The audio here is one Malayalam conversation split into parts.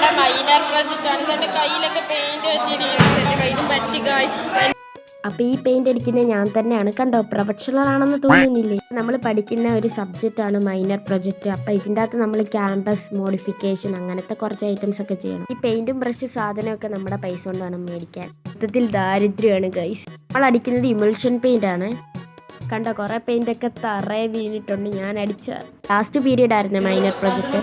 നമ്മുടെ മൈനർ പ്രോജക്റ്റ് ആണ്. ഇതെന്റെ കയ്യിലൊക്കെ പെയിന്റ് പറ്റി. അപ്പോൾ ഈ പെയിന്റ് അടിക്കുന്നത് ഞാൻ തന്നെയാണ്. കണ്ടോ, പ്രൊഫഷണൽ ആണെന്ന് തോന്നുന്നില്ലേ? നമ്മൾ പഠിക്കുന്ന ഒരു സബ്ജക്റ്റ് ആണ് മൈനർ പ്രൊജക്റ്റ്. അപ്പോൾ ഇതിൻ്റെ അകത്ത് നമ്മൾ ക്യാമ്പസ് മോഡിഫിക്കേഷൻ അങ്ങനത്തെ കുറച്ച് ഐറ്റംസ് ഒക്കെ ചെയ്യണം. ഈ പെയിന്റും ബ്രഷ് സാധനമൊക്കെ നമ്മുടെ പൈസ കൊണ്ട് വേണം മേടിക്കാൻ. മൊത്തത്തിൽ ദാരിദ്ര്യമാണ് ഗൈസ്. നമ്മൾ അടിക്കുന്നത് ഇമൽഷൻ പെയിന്റ് ആണ്. കണ്ടോ, കുറേ പെയിന്റ് ഒക്കെ തറയെ വീണിട്ടുണ്ട്. ഞാൻ അടിച്ച ലാസ്റ്റ് പീരീഡ് ആയിരുന്നു മൈനർ പ്രൊജക്റ്റ്.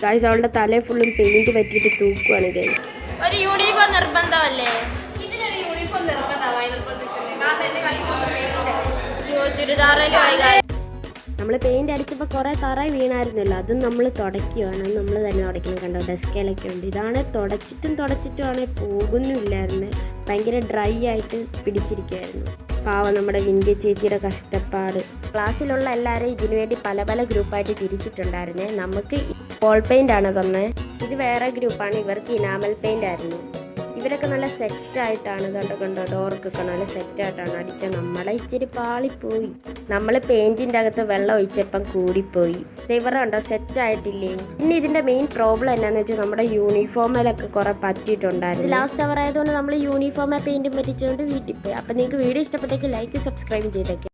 ഗൈസ്, അവളുടെ തലയിൽ ഫുള്ളും പെയിന്റ് പറ്റിയിട്ട് തൂക്കുവാണ് ഗൈസ്. ഒരു യൂണിഫോം നിർബന്ധമല്ലേ? നമ്മൾ പെയിന്റ് അടിച്ചപ്പോൾ കുറേ തറ വീണായിരുന്നല്ലോ, അതും നമ്മൾ തുടയ്ക്കുവാണ്. നമ്മൾ തന്നെ തുടയ്ക്കണം. കണ്ടോ, ഡെസ്കയിലൊക്കെ ഉണ്ട്. ഇതാണ് തുടച്ചിട്ടുമാണ് പോകുന്നില്ലായിരുന്നു. ഭയങ്കര ഡ്രൈ ആയിട്ട് പിടിച്ചിരിക്കുമായിരുന്നു. പാവം നമ്മുടെ വിന്ധ്യ ചേച്ചിയുടെ കഷ്ടപ്പാട്. ക്ലാസ്സിലുള്ള എല്ലാവരും ഇതിനു വേണ്ടി പല പല ഗ്രൂപ്പായിട്ട് തിരിച്ചിട്ടുണ്ടായിരുന്നേ. നമുക്ക് പോൾ പെയിന്റ് ആണ് തന്നെ. ഇത് വേറെ ഗ്രൂപ്പാണ്. ഇവർക്ക് ഇനാമൽ പെയിന്റ് ആയിരുന്നു. ഇവരൊക്കെ നല്ല സെറ്റായിട്ടാണ് കണ്ടോ ഡോർക്കൊക്കെ നല്ല സെറ്റായിട്ടാണ് അടിച്ച. നമ്മളെ ഇച്ചിരി പാളിപ്പോയി. നമ്മൾ പെയിന്റിൻ്റെ അകത്ത് വെള്ളം ഒഴിച്ചപ്പം കൂടിപ്പോയി. ഇവരുണ്ടോ സെറ്റായിട്ടില്ലേ? പിന്നെ ഇതിൻ്റെ മെയിൻ പ്രോബ്ലം എന്നാന്ന് വെച്ചാൽ നമ്മുടെ യൂണിഫോമിലൊക്കെ കുറേ പറ്റിയിട്ടുണ്ടായിരുന്നു. ലാസ്റ്റ് അവർ ആയതുകൊണ്ട് നമ്മൾ യൂണിഫോമെ പെയിന്റും പറ്റിച്ചുകൊണ്ട് വീട്ടിൽ പോയി. അപ്പം നിങ്ങൾക്ക് വീഡിയോ ഇഷ്ടപ്പെട്ടെങ്കിൽ ലൈക്ക് സബ്സ്ക്രൈബ് ചെയ്തേക്കാം.